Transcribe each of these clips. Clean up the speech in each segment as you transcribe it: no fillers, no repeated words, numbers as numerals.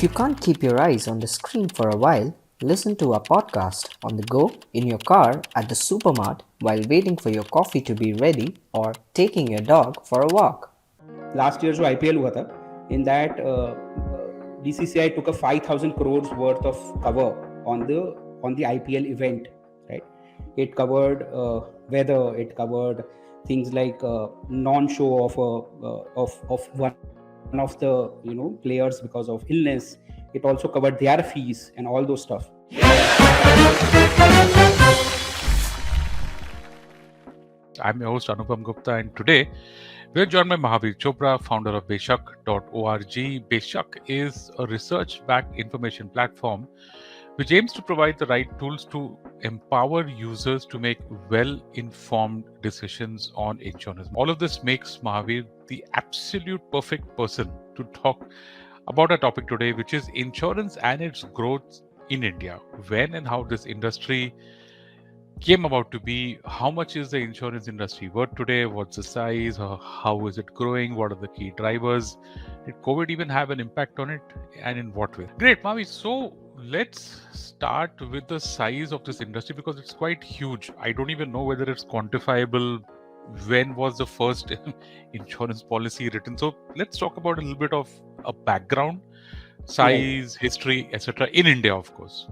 If you can't keep your eyes on the screen for a while, listen to our podcast on the go, in your car, at the supermart, while waiting for your coffee to be ready, or taking your dog for a walk. Last year जो IPL हुआ था, in that BCCI took a 5,000 crores worth of cover on the IPL event, right? It covered weather, it covered things like non-show of one of the players because of illness. It also covered their fees and all those stuff. I'm your host Anupam Gupta, and today we're joined by Mahavir Chopra, founder of Beshak.org. Beshak is a research-backed information platform which aims to provide the right tools to empower users to make well-informed decisions on insurance. All of this makes Mahavir the absolute perfect person to talk about our topic today, which is insurance and its growth in India. When and how this industry came about to be, how much is the insurance industry worth today, what's the size, how is it growing, what are the key drivers, did COVID even have an impact on it, and in what way? Great, Mavi. So let's start with the size of this industry because it's quite huge. I don't even know whether it's quantifiable. When was the first insurance policy written? So let's talk about a little bit of a background, size, history, etc. in India, of course.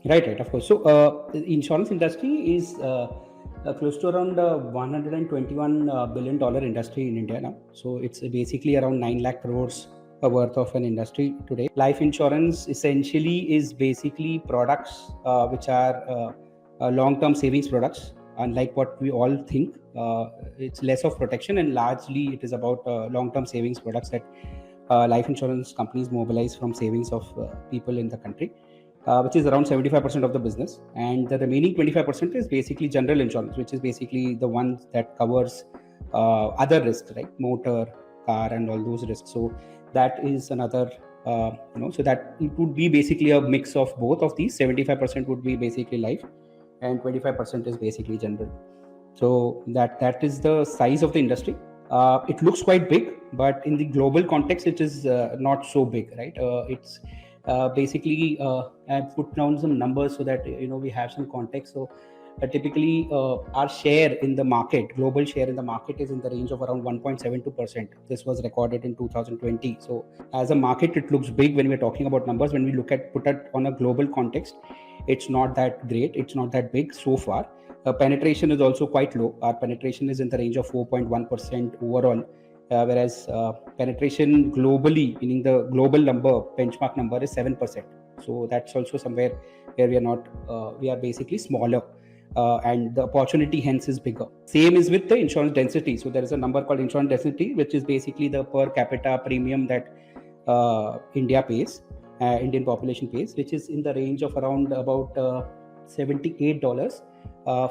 Right, of course. So, the insurance industry is close to around $121 billion industry in India now. So, it's basically around 9 lakh crores worth of an industry today. Life insurance essentially is basically products which are long-term savings products. Unlike what we all think, it's less of protection, and largely it is about long-term savings products that life insurance companies mobilize from savings of people in the country. Which is around 75% of the business, and the remaining 25% is basically general insurance, which is basically the one that covers other risks, right? Motor, car, and all those risks. So that is another, so that it would be basically a mix of both of these. 75% would be basically life, and 25% is basically general. So that is the size of the industry. It looks quite big, but in the global context, it is not so big, right? It's basically I've put down some numbers so that we have some context. So typically our share in the market, global share in the market, is in the range of around 1.72%. This was recorded in 2020. So as a market, it looks big when we're talking about numbers. When we put it on a global context, it's not that great, it's not that big so far. Penetration is also quite low. Our penetration is in the range of 4.1% overall. Whereas penetration globally, meaning the global benchmark number is 7%. So that's also somewhere where we are basically smaller, and the opportunity hence is bigger. Same is with the insurance density. So there is a number called insurance density, which is basically the per capita premium that Indian population pays, which is in the range of around about $78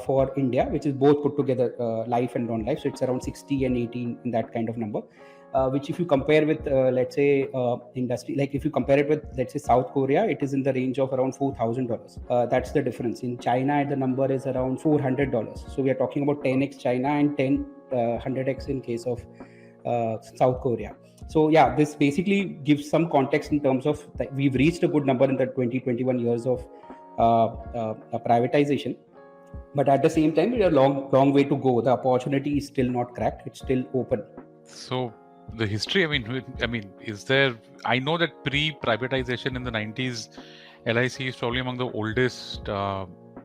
for India, which is both put together, life and non-life. So it's around 60 and 18 in that kind of number, which if you compare with let's say industry, like if you compare it with, let's say, South Korea, it is in the range of around $4,000. That's the difference. In China, the number is around $400. So we are talking about 10x China and 100x in case of South Korea. So yeah, this basically gives some context in terms of that we've reached a good number in the 20-21 years of privatization. But at the same time, we are a long way to go. The opportunity is still not cracked. It's still open. So the history, I mean, is there? I know that pre-privatization in the 90s, LIC is probably among the oldest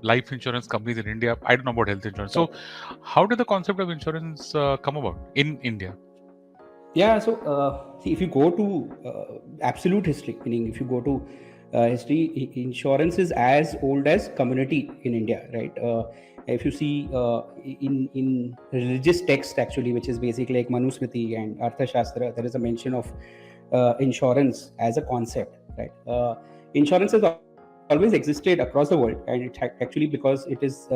life insurance companies in India. I don't know about health insurance. So how did the concept of insurance come about in India? Yeah. So see, if you go to absolute history, meaning if you go to history, insurance is as old as community in India, right? If you see in religious text, actually, which is basically like Manusmriti and Arthashastra, there is a mention of insurance as a concept, right? Insurance has always existed across the world, and it actually, because it is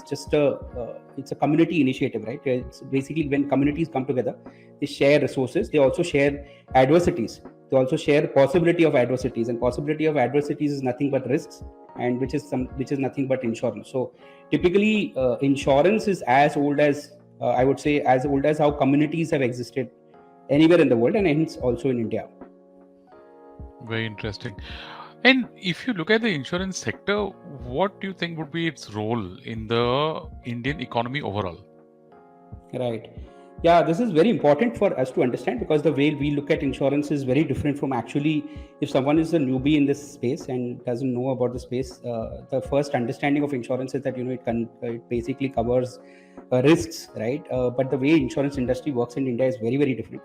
just it's a community initiative, right? It's basically when communities come together, they share resources, they also share adversities, they also share possibility of adversities, and possibility of adversities is nothing but risks, and which is nothing but insurance. So typically insurance is as old as I would say as old as how communities have existed anywhere in the world, and hence also in India. Very interesting. And if you look at the insurance sector, what do you think would be its role in the Indian economy overall? Right. Yeah, this is very important for us to understand, because the way we look at insurance is very different from actually, if someone is a newbie in this space and doesn't know about the space, the first understanding of insurance is that it basically covers risks, right? But the way insurance industry works in India is very very different.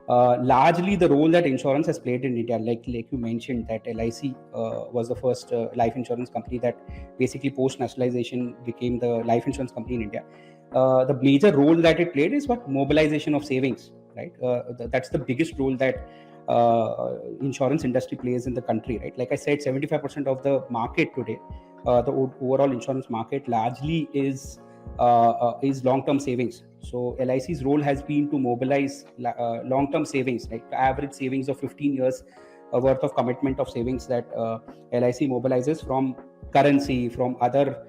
Largely, the role that insurance has played in India, like you mentioned, that LIC was the first life insurance company that basically post nationalization became the life insurance company in India. The major role that it played is what mobilization of savings, right? That's the biggest role that insurance industry plays in the country, right? Like I said, 75% of the market today, the overall insurance market, largely is long-term savings. So LIC's role has been to mobilize long-term savings, like average savings of 15 years worth of commitment of savings that LIC mobilizes from currency, from other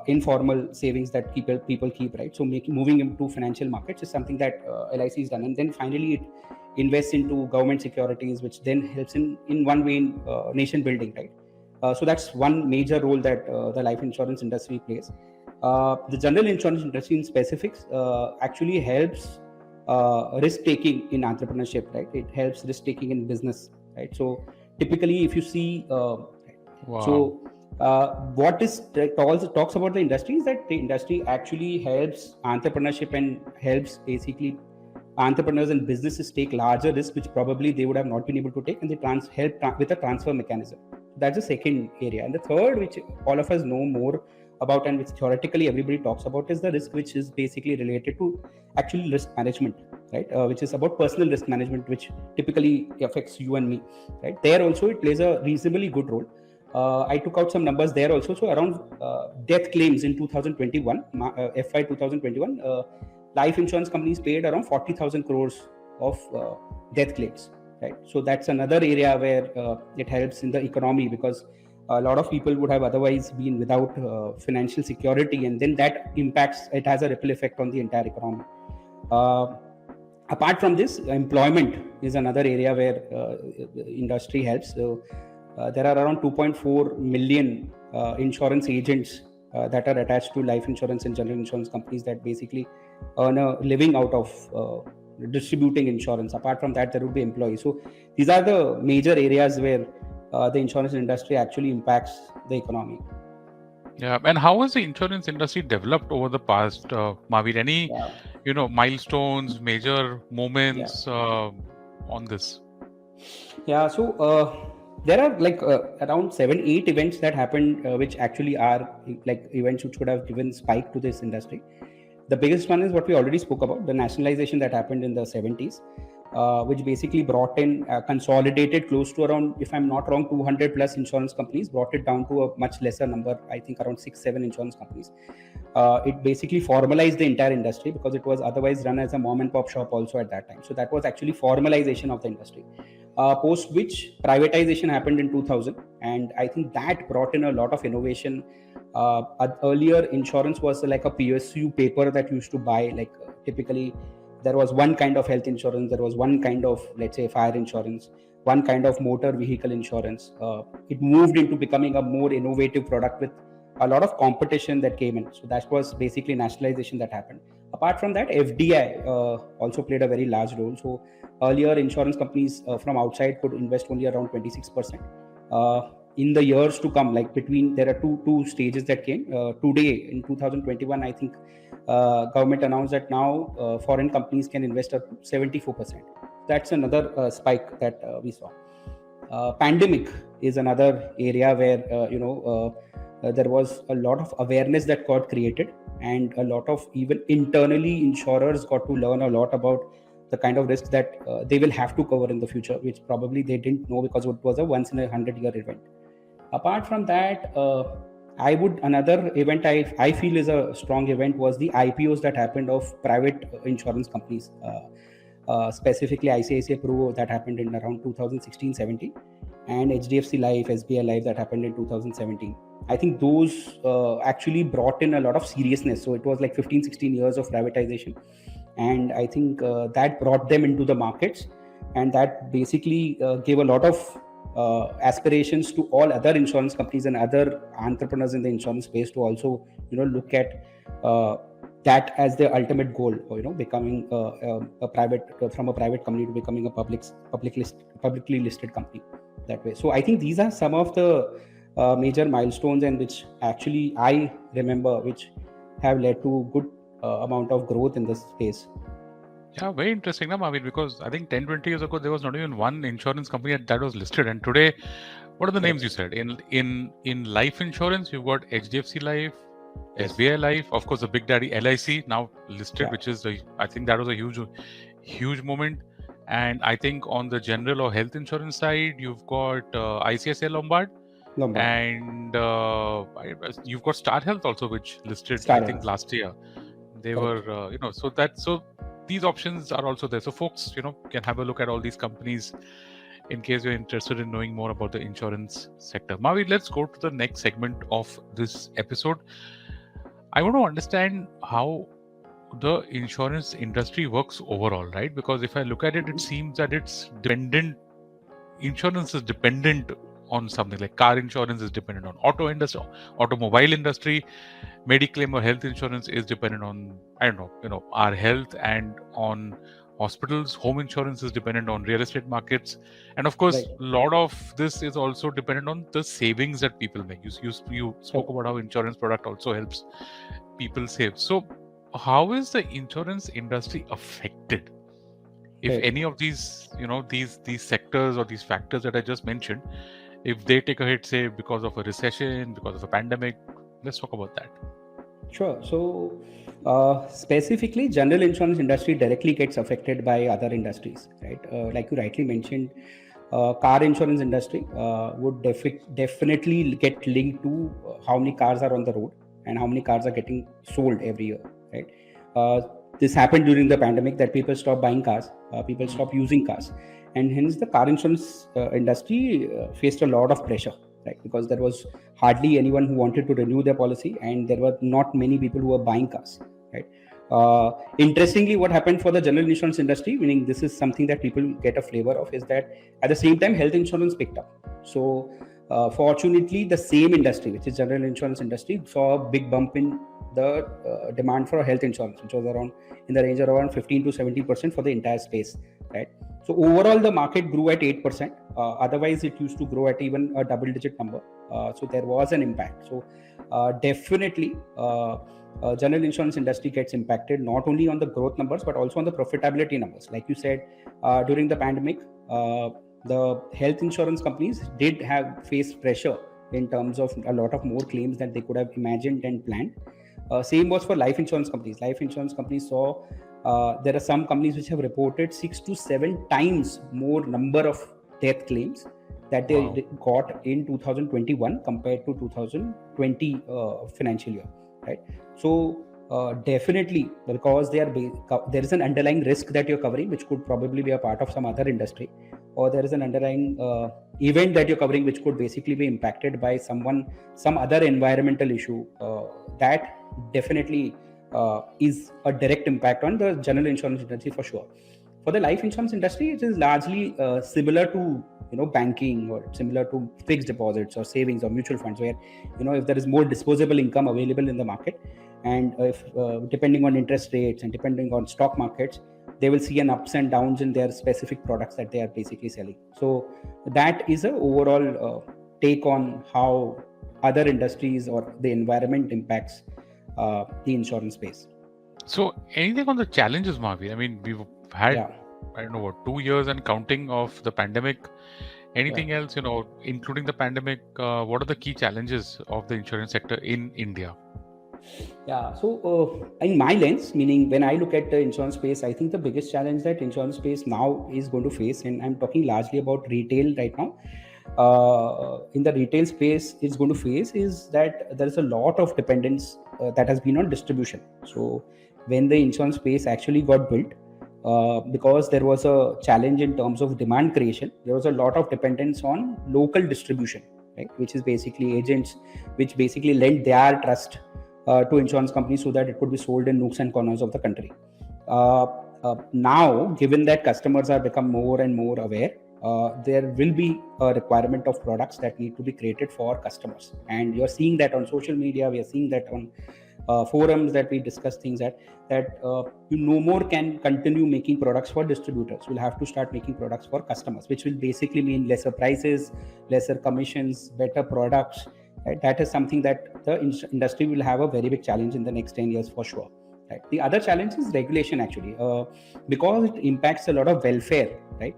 informal savings that people keep, right? So moving into financial markets is something that LIC has done, and then finally it invests into government securities, which then helps in one way in nation building, right? So that's one major role that the life insurance industry plays. The general insurance industry in specifics actually helps risk taking in entrepreneurship, right? It helps risk taking in business, right? So typically, if you see, Wow. so what is also talks about the industry is that the industry actually helps entrepreneurship and helps basically entrepreneurs and businesses take larger risks, which probably they would have not been able to take, and they help with a transfer mechanism. That's the second area. And the third, which all of us know more about and which theoretically everybody talks about, is the risk which is basically related to actual risk management, right? Which is about personal risk management, which typically affects you and me, right? There also it plays a reasonably good role. I took out some numbers there also. So around death claims in 2021, FY 2021, life insurance companies paid around 40,000 crores of death claims, right? So that's another area where it helps in the economy, because a lot of people would have otherwise been without financial security, and then that impacts, it has a ripple effect on the entire economy. Apart from this, employment is another area where industry helps. So there are around 2.4 million insurance agents that are attached to life insurance and general insurance companies that basically earn a living out of distributing insurance. Apart from that, there would be employees. So these are the major areas where the insurance industry actually impacts the economy. Yeah, and how has the insurance industry developed over the past, Mahavir? Any, milestones, major moments on this? Yeah, so there are like around 7-8 events that happened, which actually are like events which would have given spike to this industry. The biggest one is what we already spoke about, the nationalization that happened in the 70s, which basically brought in consolidated close to around, if I'm not wrong, 200 plus insurance companies, brought it down to a much lesser number, I think around 6-7 insurance companies. It basically formalized the entire industry, because it was otherwise run as a mom and pop shop also at that time. So that was actually formalization of the industry. Post which privatization happened in 2000, and I think that brought in a lot of innovation. Earlier, insurance was like a PSU paper that you used to buy. Like typically, there was one kind of health insurance, there was one kind of, let's say, fire insurance, one kind of motor vehicle insurance. It moved into becoming a more innovative product with a lot of competition that came in. So that was basically nationalization that happened. Apart from that, FDI also played a very large role. So earlier, insurance companies from outside could invest only around 26%. In the years to come, like there are two stages that came. Today, in 2021, I think government announced that now foreign companies can invest up to 74%. That's another spike that we saw. Pandemic is another area where there was a lot of awareness that got created, and a lot of even internally insurers got to learn a lot about the kind of risks that they will have to cover in the future, which probably they didn't know because it was a once in a 100-year event. Apart from that, another event I feel is a strong event was the IPOs that happened of private insurance companies, specifically ICICI Pro that happened in around 2016-17, and HDFC Life, SBI Life that happened in 2017. I think those actually brought in a lot of seriousness. So it was like 15-16 years of privatization, and I think that brought them into the markets, and that basically gave a lot of aspirations to all other insurance companies and other entrepreneurs in the insurance space to also look at that as their ultimate goal, or becoming a private from a private company to becoming a publicly listed company that way. So I think these are some of the major milestones, and which actually I remember, which have led to good amount of growth in this space. Yeah, very interesting, na, Mahavir, because I think 10, 20 years ago, there was not even one insurance company that was listed. And today, what are the names you said? In life insurance, you've got HDFC Life, SBI Life, of course, the big daddy LIC now listed, which is, I think that was a huge moment. And I think on the general or health insurance side, you've got ICICI Lombard. And you've got Star Health also, which listed, I think, last year. They were, so these options are also there. So folks, can have a look at all these companies in case you're interested in knowing more about the insurance sector. Mahavir, let's go to the next segment of this episode. I want to understand how the insurance industry works overall, right? Because if I look at it, it seems that insurance is dependent on something. Like car insurance is dependent on automobile industry. Mediclaim or health insurance is dependent on, our health and on hospitals. Home insurance is dependent on real estate markets. And of course, a lot of this is also dependent on the savings that people make. You spoke about how insurance product also helps people save. So how is the insurance industry affected if any of these, these sectors or these factors that I just mentioned, if they take a hit, say, because of a recession, because of a pandemic? Let's talk about that. Sure. So specifically, general insurance industry directly gets affected by other industries, right? Like you rightly mentioned, car insurance industry would definitely get linked to how many cars are on the road and how many cars are getting sold every year, right? This happened during the pandemic, that people stopped buying cars, people stopped using cars, and hence the car insurance industry faced a lot of pressure, right? Because there was hardly anyone who wanted to renew their policy, and there were not many people who were buying cars, right? Interestingly, what happened for the general insurance industry, meaning this is something that people get a flavor of, is that at the same time health insurance picked up. So fortunately, the same industry, which is general insurance industry, saw a big bump in the demand for health insurance, which was around in the range of around 15 to 70% for the entire space, right? So overall, the market grew at 8%. Otherwise, it used to grow at even a double-digit number. So there was an impact. So definitely, general insurance industry gets impacted not only on the growth numbers but also on the profitability numbers. Like you said, during the pandemic, the health insurance companies did have faced pressure in terms of a lot of more claims than they could have imagined and planned. Same was for life insurance companies. Life insurance companies saw there are some companies which have reported 6 to 7 times more number of death claims that they got in 2021 compared to 2020 financial year, right? So definitely, because there is an underlying risk that you're covering, which could probably be a part of some other industry, or there is an underlying event that you're covering, which could basically be impacted by some other environmental issue. That definitely is a direct impact on the general insurance industry for sure. For the life insurance industry, it is largely similar to banking, or similar to fixed deposits or savings or mutual funds, where if there is more disposable income available in the market, and if depending on interest rates and depending on stock markets, they will see an ups and downs in their specific products that they are basically selling. So that is a overall take on how other industries or the environment impacts the insurance space. So anything on the challenges, Mahavir? I mean, we've had, 2 years and counting of the pandemic. Anything else, including the pandemic, what are the key challenges of the insurance sector in India? Yeah, so in my lens, meaning when I look at the insurance space, I think the biggest challenge that insurance space now is going to face, and I'm talking largely about retail right now, in the retail space is going to face, is that there is a lot of dependence that has been on distribution. So when the insurance space actually got built, because there was a challenge in terms of demand creation, there was a lot of dependence on local distribution, right? Which is basically agents, which basically lent their trust to insurance companies so that it could be sold in nooks and corners of the country. Now, given that customers are become more and more aware, there will be a requirement of products that need to be created for customers. And you're seeing that on social media, we are seeing that on forums that we discuss things that you no more can continue making products for distributors. We'll have to start making products for customers, which will basically mean lesser prices, lesser commissions, better products. Right? That is something that the industry will have a very big challenge in the next 10 years for sure. Right? The other challenge is regulation actually, because it impacts a lot of welfare, right,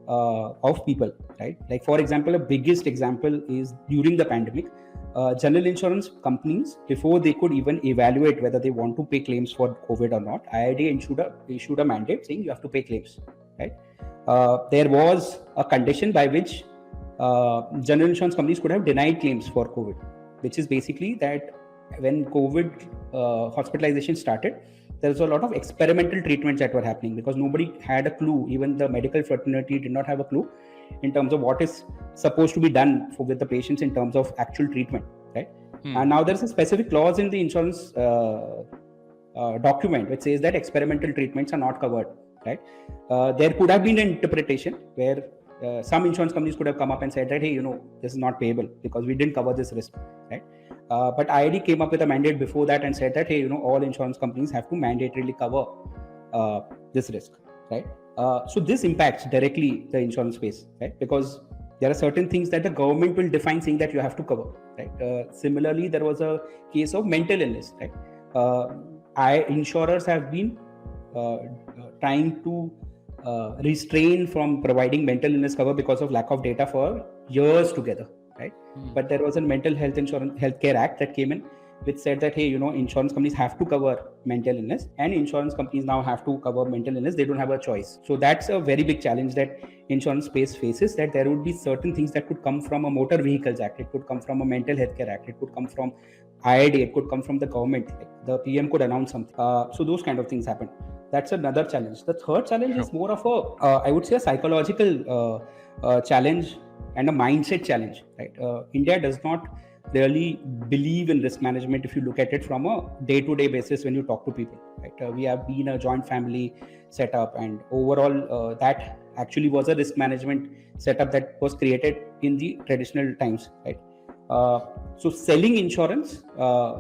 of people, right? Like for example, a biggest example is during the pandemic, general insurance companies, before they could even evaluate whether they want to pay claims for COVID or not, IRDAI issued a mandate saying you have to pay claims, right? There was a condition by which general insurance companies could have denied claims for COVID, which is basically that when COVID hospitalization started, there was a lot of experimental treatments that were happening because nobody had a clue. Even the medical fraternity did not have a clue in terms of what is supposed to be done with the patients in terms of actual treatment, right? And now there's a specific clause in the insurance document which says that experimental treatments are not covered, right? There could have been an interpretation where some insurance companies could have come up and said that, hey, this is not payable because we didn't cover this risk, right? But IRD came up with a mandate before that and said that, hey, all insurance companies have to mandatorily cover this risk, right? So this impacts directly the insurance space, right? Because there are certain things that the government will define saying that you have to cover, right? Similarly, there was a case of mental illness, right? Insurers have been trying to restrain from providing mental illness cover because of lack of data for years together, right? But there was a mental healthcare act that came in which said that, hey, insurance companies have to cover mental illness, and insurance companies now have to cover mental illness. They don't have a choice. So that's a very big challenge that insurance space faces, that there would be certain things that could come from a motor vehicles act, it could come from a mental healthcare act, it could come from IRDAI, it could come from the government, like the PM could announce something. So those kind of things happen. That's another challenge. The third challenge is more of a, I would say, a psychological challenge and a mindset challenge, right? India does not really believe in risk management if you look at it from a day-to-day basis when you talk to people, right? We have been a joint family setup, and overall that actually was a risk management setup that was created in the traditional times, right? So selling insurance,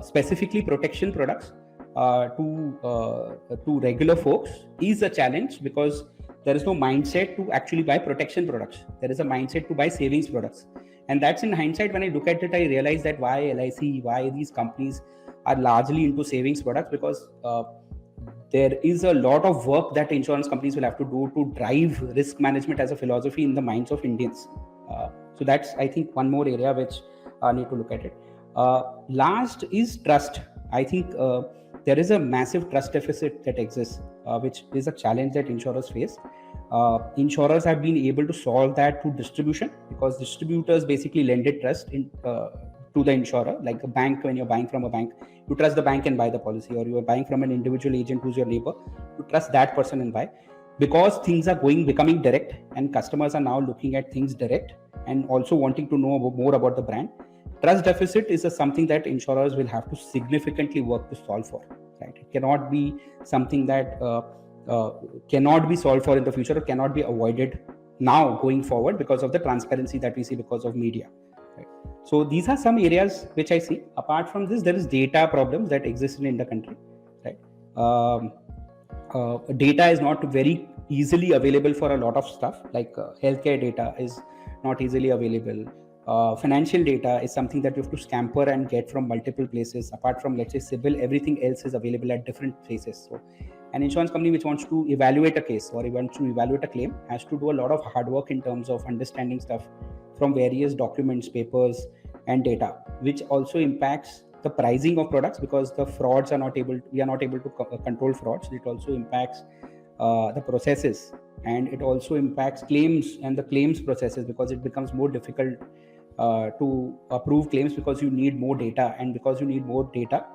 specifically protection products, to regular folks is a challenge because there is no mindset to actually buy protection products. There is a mindset to buy savings products. And that's, in hindsight, when I look at it, I realize that why LIC, why these companies are largely into savings products, because there is a lot of work that insurance companies will have to do to drive risk management as a philosophy in the minds of Indians. So that's, I think, one more area which need to look at it. Last is trust. I think there is a massive trust deficit that exists, which is a challenge that insurers face. Insurers have been able to solve that through distribution, because distributors basically lended trust to the insurer. Like a bank, when you're buying from a bank, you trust the bank and buy the policy, or you are buying from an individual agent who's your neighbor, you trust that person and buy. Because things are becoming direct, and customers are now looking at things direct and also wanting to know more about the brand. Trust deficit is something that insurers will have to significantly work to solve for, right? It cannot be something that cannot be solved for in the future, or cannot be avoided now going forward because of the transparency that we see because of media, right? So these are some areas which I see. Apart from this, there is data problems that exist in the country, right? Data is not very easily available for a lot of stuff, like healthcare data is not easily available. Financial data is something that you have to scamper and get from multiple places. Apart from, let's say, civil, everything else is available at different places. So an insurance company which wants to evaluate a case or wants to evaluate a claim has to do a lot of hard work in terms of understanding stuff from various documents, papers, and data, which also impacts the pricing of products, because the frauds are not able to control frauds. It also impacts the processes, and it also impacts claims and the claims processes, because it becomes more difficult to approve claims because you need more data, and because you need more data,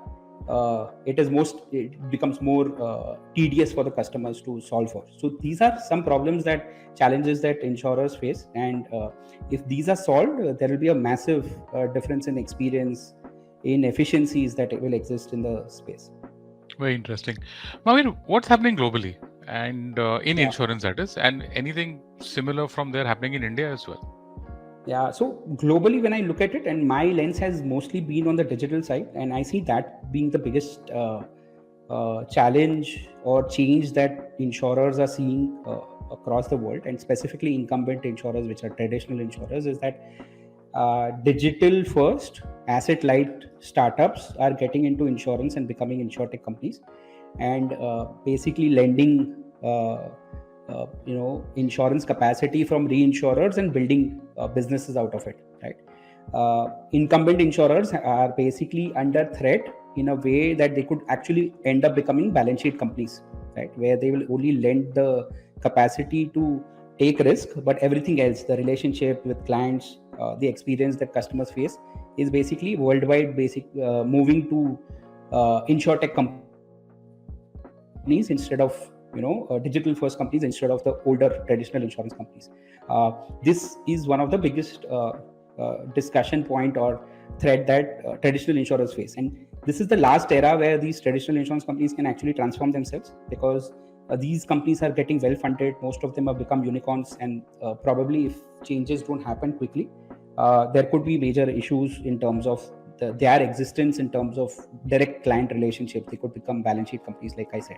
it becomes more tedious for the customers to solve for. So these are some challenges that insurers face, and if these are solved, there will be a massive difference in experience, in efficiencies that will exist in the space. Very interesting. Mahavir, what's happening globally? and in Yeah. insurance, that is, and anything similar from there happening in India as well. Yeah, so globally, when I look at it, and my lens has mostly been on the digital side, and I see that being the biggest challenge or change that insurers are seeing across the world, and specifically incumbent insurers, which are traditional insurers, is that digital first, asset light startups are getting into insurance and becoming insurtech companies, and basically lending. Insurance capacity from reinsurers and building businesses out of it, right? Incumbent insurers are basically under threat in a way that they could actually end up becoming balance sheet companies, right, where they will only lend the capacity to take risk, but everything else, the relationship with clients, the experience that customers face, is basically worldwide moving to insurtech companies instead of digital first companies instead of the older traditional insurance companies. This is one of the biggest discussion point or threat that traditional insurers face, and this is the last era where these traditional insurance companies can actually transform themselves, because these companies are getting well funded. Most of them have become unicorns, and probably if changes don't happen quickly, there could be major issues in terms of their existence, in terms of direct client relationship. They could become balance sheet companies, like I said.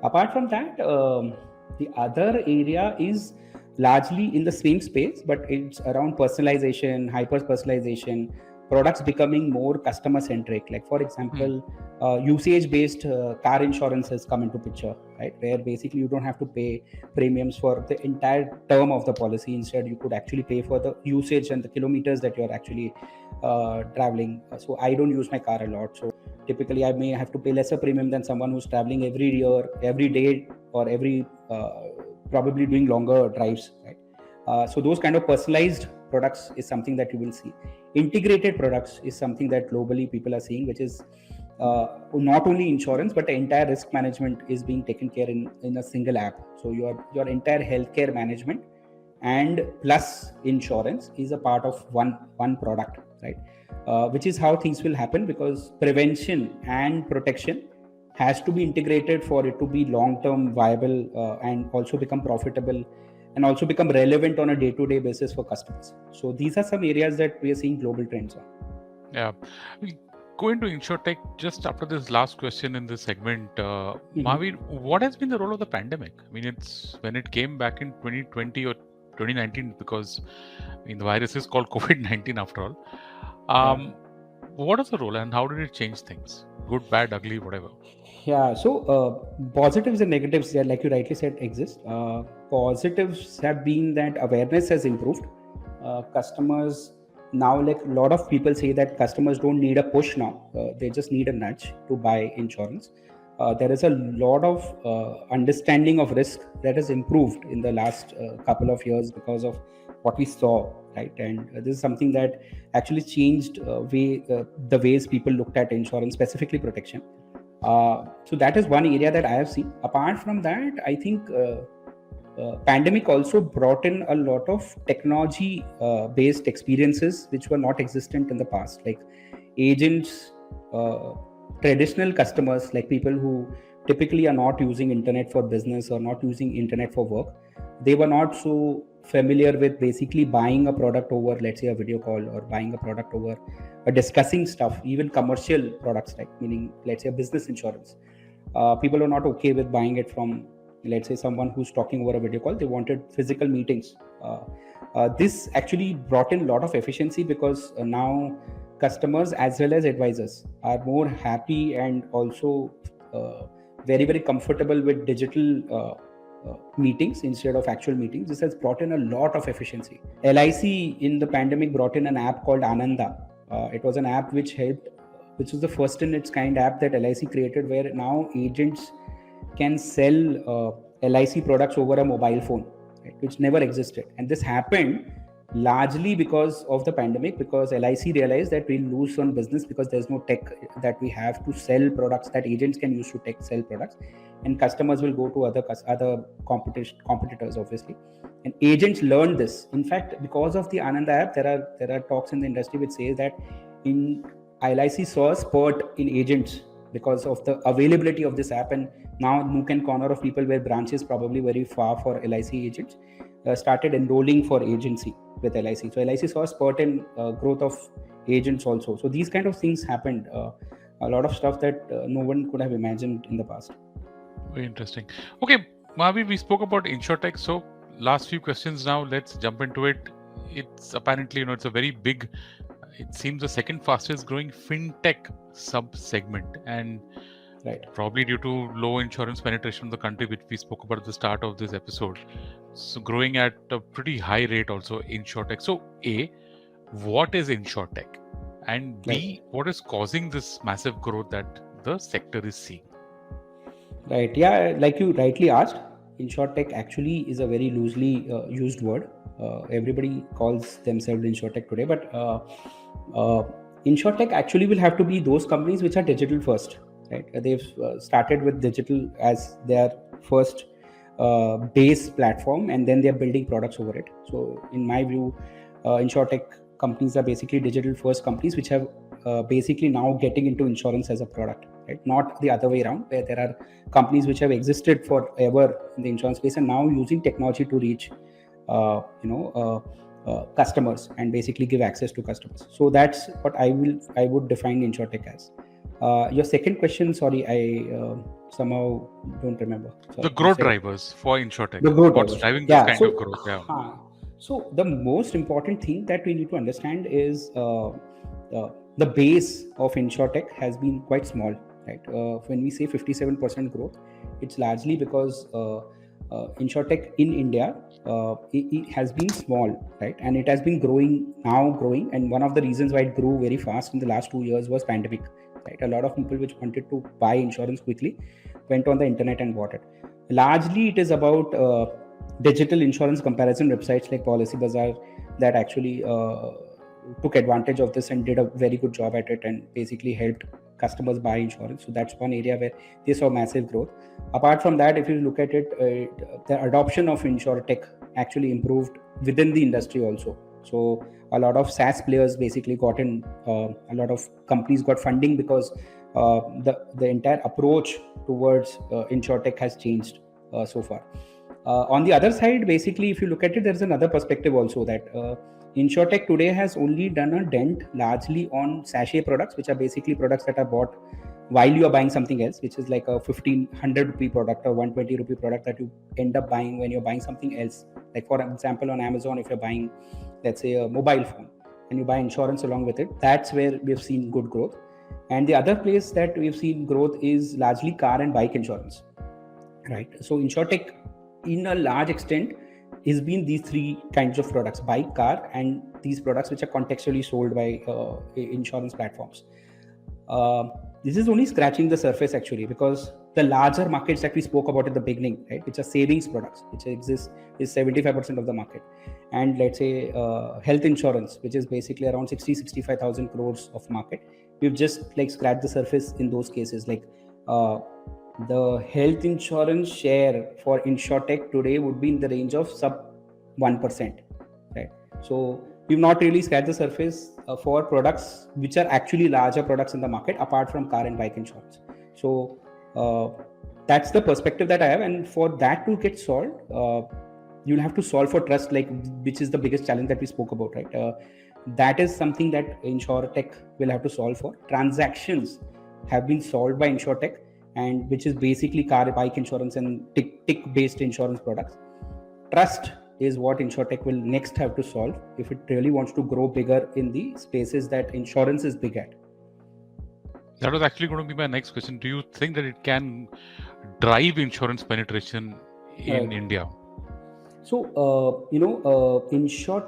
Apart from that, the other area is largely in the same space, but it's around personalization, hyper personalization, products becoming more customer centric. Like, for example, usage based car insurance has come into picture, right, where basically you don't have to pay premiums for the entire term of the policy. Instead, you could actually pay for the usage and the kilometers that you're actually traveling. So I don't use my car a lot, so typically I may have to pay lesser premium than someone who's traveling every year, every day, or every probably doing longer drives, right? So those kind of personalized products is something that you will see. Integrated products is something that globally people are seeing, which is not only insurance, but the entire risk management is being taken care in a single app. So your entire healthcare management and plus insurance is a part of one product, right? Which is how things will happen, because prevention and protection has to be integrated for it to be long-term viable, and also become profitable, and also become relevant on a day-to-day basis for customers. So these are some areas that we are seeing global trends on. Yeah. We'll go into Insurtech just after this last question in this segment. Mahavir, what has been the role of the pandemic? I mean, it's when it came back in 2020 or 2019, because the virus is called COVID-19 after all. What is the role and how did it change things? Good, bad, ugly, whatever. Yeah, so positives and negatives, yeah, like you rightly said, exist. Positives have been that awareness has improved. Customers now, like a lot of people say that customers don't need a push now, they just need a nudge to buy insurance. There is a lot of understanding of risk that has improved in the last couple of years because of what we saw, right? And this is something that actually changed the ways people looked at insurance, specifically protection. So that is one area that I have seen. Apart from that, I think pandemic also brought in a lot of technology based experiences which were not existent in the past, like agents, traditional customers, like people who typically are not using internet for business or not using internet for work. They were not so familiar with basically buying a product over, let's say, a video call, or buying a product over discussing stuff, even commercial products, like meaning, let's say, a business insurance. People are not okay with buying it from, let's say, someone who's talking over a video call. They wanted physical meetings. This actually brought in a lot of efficiency, because now customers as well as advisors are more happy and also very, very comfortable with digital meetings instead of actual meetings. This has brought in a lot of efficiency. LIC in the pandemic brought in an app called Ananda. It was an app which was the first in its kind app that LIC created, where now agents can sell LIC products over a mobile phone, right, which never existed. And this happened largely because of the pandemic, because LIC realized that we'll lose on business because there's no tech that we have to sell products that agents can use to sell products, and customers will go to other competitors, obviously. And agents learned this. In fact, because of the Ananda app, there are talks in the industry which say that in LIC saw a spurt in agents because of the availability of this app, and now nook and corner of people where branches probably very far for LIC agents started enrolling for agency with LIC. So LIC saw a spurt in growth of agents also. So these kind of things happened. A lot of stuff that no one could have imagined in the past. Very interesting. Okay, Mahavir, we spoke about Insurtech. So last few questions now. Let's jump into it. It's apparently, it's a very big, it seems the second fastest growing fintech sub-segment, and Right. probably due to low insurance penetration in the country, which we spoke about at the start of this episode. So growing at a pretty high rate also, Insurtech. So A, what is Insurtech? And B, what is causing this massive growth that the sector is seeing? Right. Yeah, like you rightly asked, Insurtech actually is a very loosely used word. Everybody calls themselves Insurtech today, but Insurtech actually will have to be those companies which are digital first. Right? They've started with digital as their first base platform, and then they're building products over it. So in my view, Insurtech companies are basically digital first companies which have basically now getting into insurance as a product, right? Not the other way around, where there are companies which have existed forever in the insurance space and now using technology to reach customers and basically give access to customers. So that's what I would define Insurtech as. Your second question, sorry, I somehow don't remember. Sorry, the growth drivers for Insurtech. The growth What's drivers. driving this kind of growth? Yeah. So the most important thing that we need to understand is the base of Insurtech has been quite small, right? When we say 57% growth, it's largely because Insurtech in India it has been small, right? And it has been growing, and one of the reasons why it grew very fast in the last 2 years was pandemic, right? A lot of people which wanted to buy insurance quickly went on the internet and bought it. Largely, it is about digital insurance comparison websites like Policy Bazaar that actually took advantage of this and did a very good job at it and basically helped customers buy insurance. So that's one area where they saw massive growth. Apart from that, if you look at it, the adoption of Insurtech actually improved within the industry also. So a lot of SaaS players basically got in, a lot of companies got funding because the entire approach towards Insurtech has changed so far. On the other side, basically, if you look at it, there's another perspective also that Insurtech today has only done a dent largely on sachet products, which are basically products that are bought while you are buying something else, which is like a 1,500 rupee product or 120 rupee product that you end up buying when you're buying something else. Like for example, on Amazon, if you're buying, let's say, a mobile phone and you buy insurance along with it, that's where we've seen good growth. And the other place that we've seen growth is largely car and bike insurance, right? So Insurtech, in a large extent, has been these three kinds of products: bike, car, and these products which are contextually sold by insurance platforms. This is only scratching the surface actually, because the larger markets that we spoke about at the beginning, right, which are savings products, which exist, is 75% of the market. And let's say health insurance, which is basically around 65,000 crores of market. We've just like scratched the surface in those cases. Like the health insurance share for Insurtech today would be in the range of sub 1%, right? So we've not really scratched the surface for products which are actually larger products in the market apart from car and bike insurance. So that's the perspective that I have, and for that to get solved, you'll have to solve for trust, like which is the biggest challenge that we spoke about, right? That is something that Insurtech will have to solve for. Transactions have been solved by Insurtech, and which is basically car, bike insurance and tick based insurance products. Trust is what Insurtech will next have to solve if it really wants to grow bigger in the spaces that insurance is big at. That was actually going to be my next question. Do you think that it can drive insurance penetration in India? So, insurance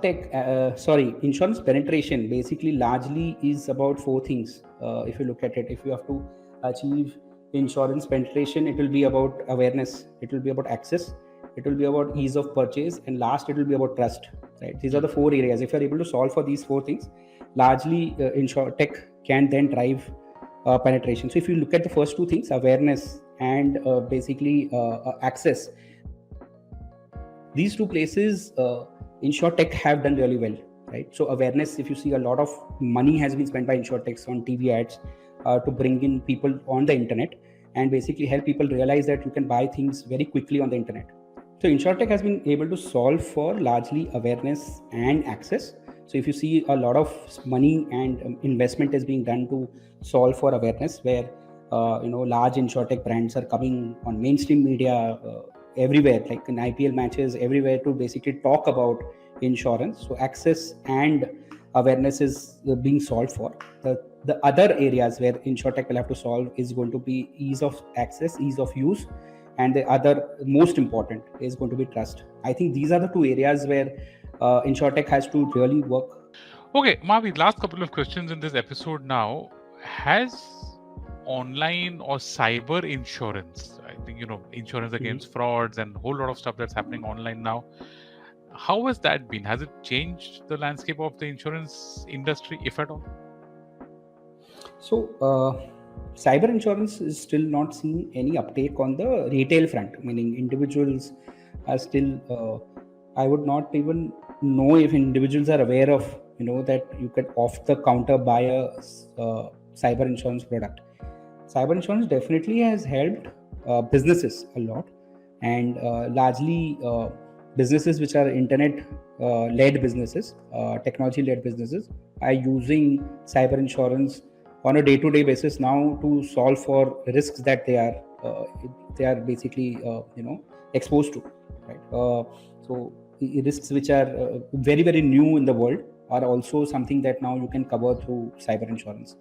penetration basically largely is about four things. If you look at it, if you have to achieve insurance penetration, it will be about awareness, it will be about access, it will be about ease of purchase, and last it will be about trust, right? These are the four areas. If you're able to solve for these four things, largely Insurtech can then drive penetration. So if you look at the first two things, awareness and basically access, these two places Insurtech have done really well, right? So awareness, if you see, a lot of money has been spent by Insurtech on TV ads, to bring in people on the internet and basically help people realize that you can buy things very quickly on the internet. So Insurtech has been able to solve for largely awareness and access. So if you see, a lot of money and investment is being done to solve for awareness, where large Insurtech brands are coming on mainstream media everywhere, like in IPL matches, everywhere, to basically talk about insurance. So access and awareness is being solved for. The other areas where Insurtech will have to solve is going to be ease of access, ease of use, and the other most important is going to be trust. I think these are the two areas where Insurtech has to really work. Okay, Mahavir, last couple of questions in this episode now. Has online or cyber insurance, I think, insurance against frauds and a whole lot of stuff that's happening online now, how has that been? Has it changed the landscape of the insurance industry, if at all? So, cyber insurance is still not seeing any uptake on the retail front, meaning individuals are still, I would not even know if individuals are aware of, that you can off the counter buy a cyber insurance product. Cyber insurance definitely has helped businesses a lot, and largely businesses which are internet led businesses, technology led businesses, are using cyber insurance on a day-to-day basis now to solve for risks that they are basically exposed to, right? So risks which are very, very new in the world are also something that now you can cover through cyber insurance.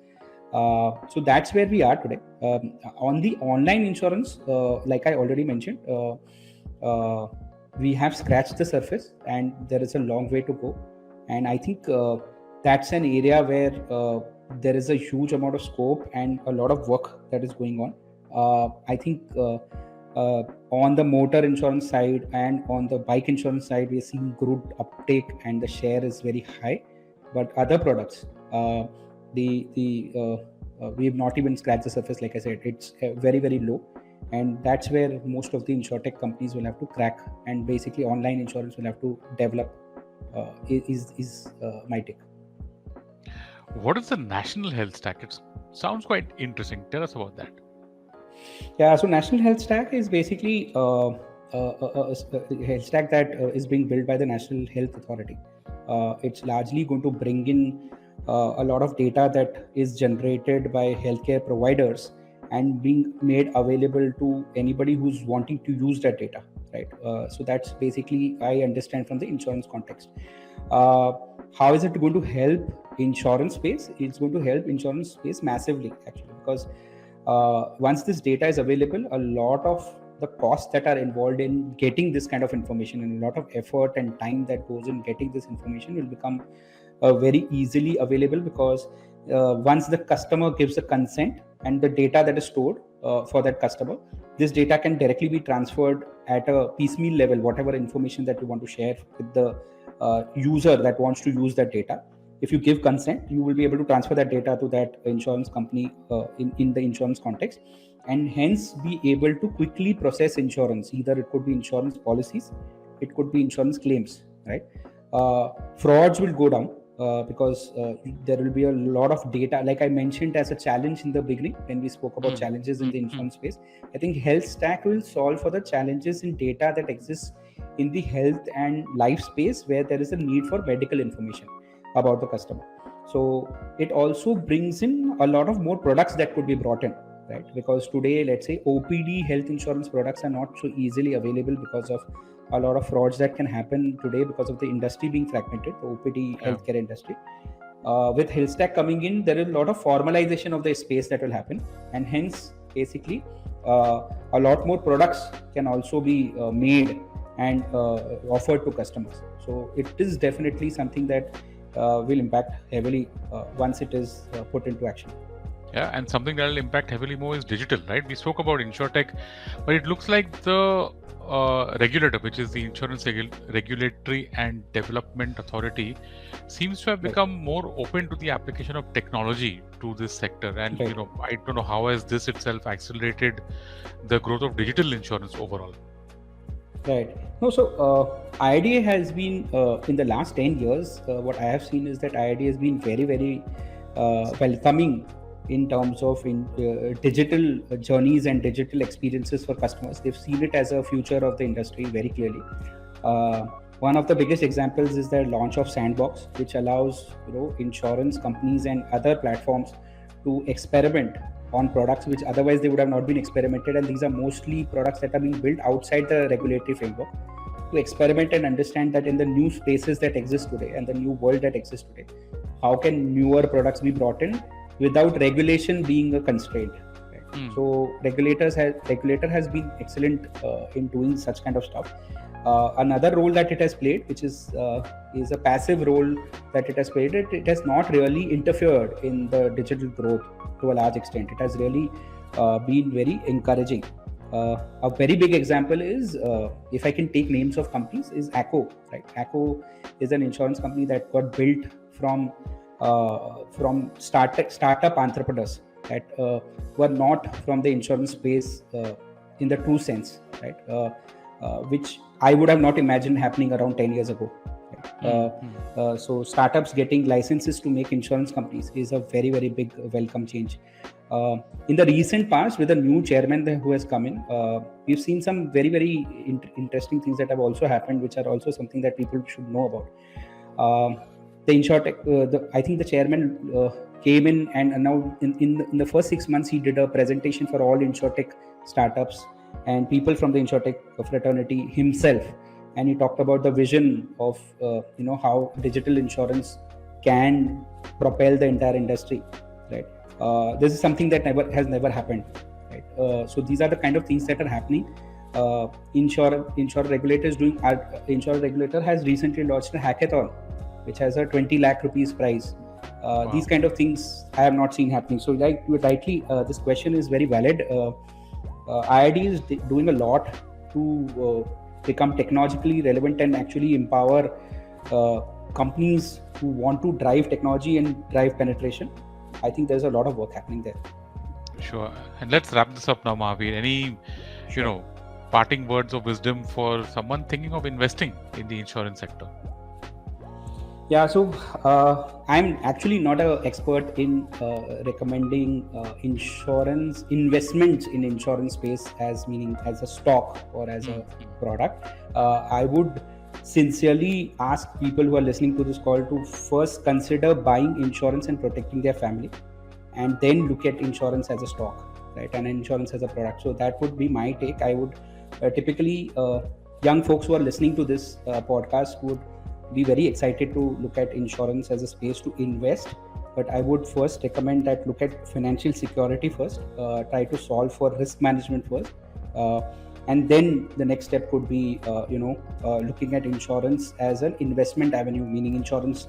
So that's where we are today. On the online insurance, like I already mentioned, we have scratched the surface and there is a long way to go. And I think that's an area where there is a huge amount of scope and a lot of work that is going on. I think on the motor insurance side and on the bike insurance side, we are seeing good uptake and the share is very high. But other products, we have not even scratched the surface. Like I said, it's very, very low, and that's where most of the Insurtech companies will have to crack, and basically online insurance will have to develop. Is my take. What is the national health stack? It sounds quite interesting. Tell us about that. Yeah, so national health stack is basically a health stack that is being built by the National Health Authority. It's largely going to bring in a lot of data that is generated by healthcare providers and being made available to anybody who's wanting to use that data, right? So that's basically, I understand from the insurance context. How is it going to help insurance space? It's going to help insurance space massively, actually, because once this data is available, a lot of the costs that are involved in getting this kind of information and a lot of effort and time that goes in getting this information will become very easily available, because once the customer gives a consent and the data that is stored for that customer, this data can directly be transferred at a piecemeal level, whatever information that you want to share with the user that wants to use that data. If you give consent, you will be able to transfer that data to that insurance company in the insurance context, and hence be able to quickly process insurance. Either it could be insurance policies, it could be insurance claims, right? Frauds will go down because there will be a lot of data. Like I mentioned as a challenge in the beginning when we spoke about challenges in the insurance space, I think health stack will solve for the challenges in data that exists in the health and life space, where there is a need for medical information about the customer. So it also brings in a lot of more products that could be brought in, right? Because today, let's say OPD health insurance products are not so easily available because of a lot of frauds that can happen today because of the industry being fragmented, the OPD healthcare industry. With health stack coming in, there is a lot of formalization of the space that will happen, and hence basically a lot more products can also be made and offered to customers. So it is definitely something that will impact heavily once it is put into action. Yeah, and something that will impact heavily more is digital, right? We spoke about Insurtech, but it looks like the regulator, which is the Insurance Regulatory and Development Authority, seems to have become more open to the application of technology to this sector. And I don't know how has this itself accelerated the growth of digital insurance overall. Right. No, so IRDA has been in the last 10 years, what I have seen is that IRDA has been very, very welcoming in terms of digital journeys and digital experiences for customers. They've seen it as a future of the industry very clearly. One of the biggest examples is the launch of Sandbox, which allows insurance companies and other platforms to experiment on products which otherwise they would have not been experimented, and these are mostly products that are being built outside the regulatory framework, to experiment and understand that in the new spaces that exist today and the new world that exists today, how can newer products be brought in without regulation being a constraint. Right? So regulator has been excellent in doing such kind of stuff. Another role that it has played, which is a passive role that it has played, it has not really interfered in the digital growth to a large extent. It has really been very encouraging. A very big example is, if I can take names of companies, is Acco. Right? Acco is an insurance company that got built from startup entrepreneurs that were not from the insurance space in the true sense, right? Which I would have not imagined happening around 10 years ago. Right? So startups getting licenses to make insurance companies is a very, very big welcome change. In the recent past, with a new chairman who has come in, we've seen some very, very interesting things that have also happened, which are also something that people should know about. The Insurtech, I think the chairman came in, and now in the first 6 months, he did a presentation for all Insurtech startups and people from the Insurtech fraternity himself, and he talked about the vision of how digital insurance can propel the entire industry. Right, this is something that has never happened. Right, so these are the kind of things that are happening. Insurance regulator has recently launched a hackathon, which has a 20 lakh rupees prize. Wow. These kind of things I have not seen happening. So, like you rightly, this question is very valid. IID is doing a lot to become technologically relevant and actually empower companies who want to drive technology and drive penetration. I think there's a lot of work happening there. Sure. And let's wrap this up now, Mahavir. Any, parting words of wisdom for someone thinking of investing in the insurance sector? Yeah, so I'm actually not an expert in recommending insurance investments in insurance space as a stock or as a product. I would sincerely ask people who are listening to this call to first consider buying insurance and protecting their family, and then look at insurance as a stock, right, and insurance as a product. So that would be my take. I would typically young folks who are listening to this podcast would be very excited to look at insurance as a space to invest, but I would first recommend that look at financial security first, try to solve for risk management first, and then the next step could be looking at insurance as an investment avenue, meaning insurance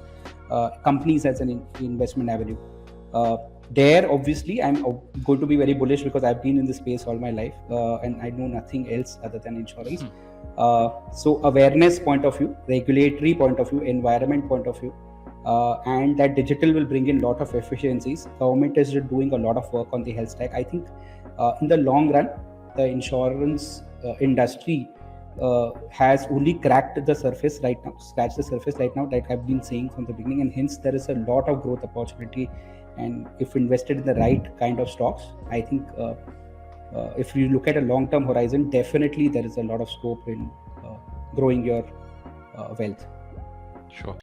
companies as an investment avenue. There, obviously, I'm going to be very bullish because I've been in this space all my life, and I know nothing else other than insurance. So awareness point of view, regulatory point of view, environment point of view, and that digital will bring in a lot of efficiencies. Government is doing a lot of work on the health stack. I think in the long run, the insurance industry has only scratched the surface right now, like I've been saying from the beginning, and hence there is a lot of growth opportunity. And if invested in the right kind of stocks, I think if you look at a long-term horizon, definitely there is a lot of scope in growing your wealth. Sure.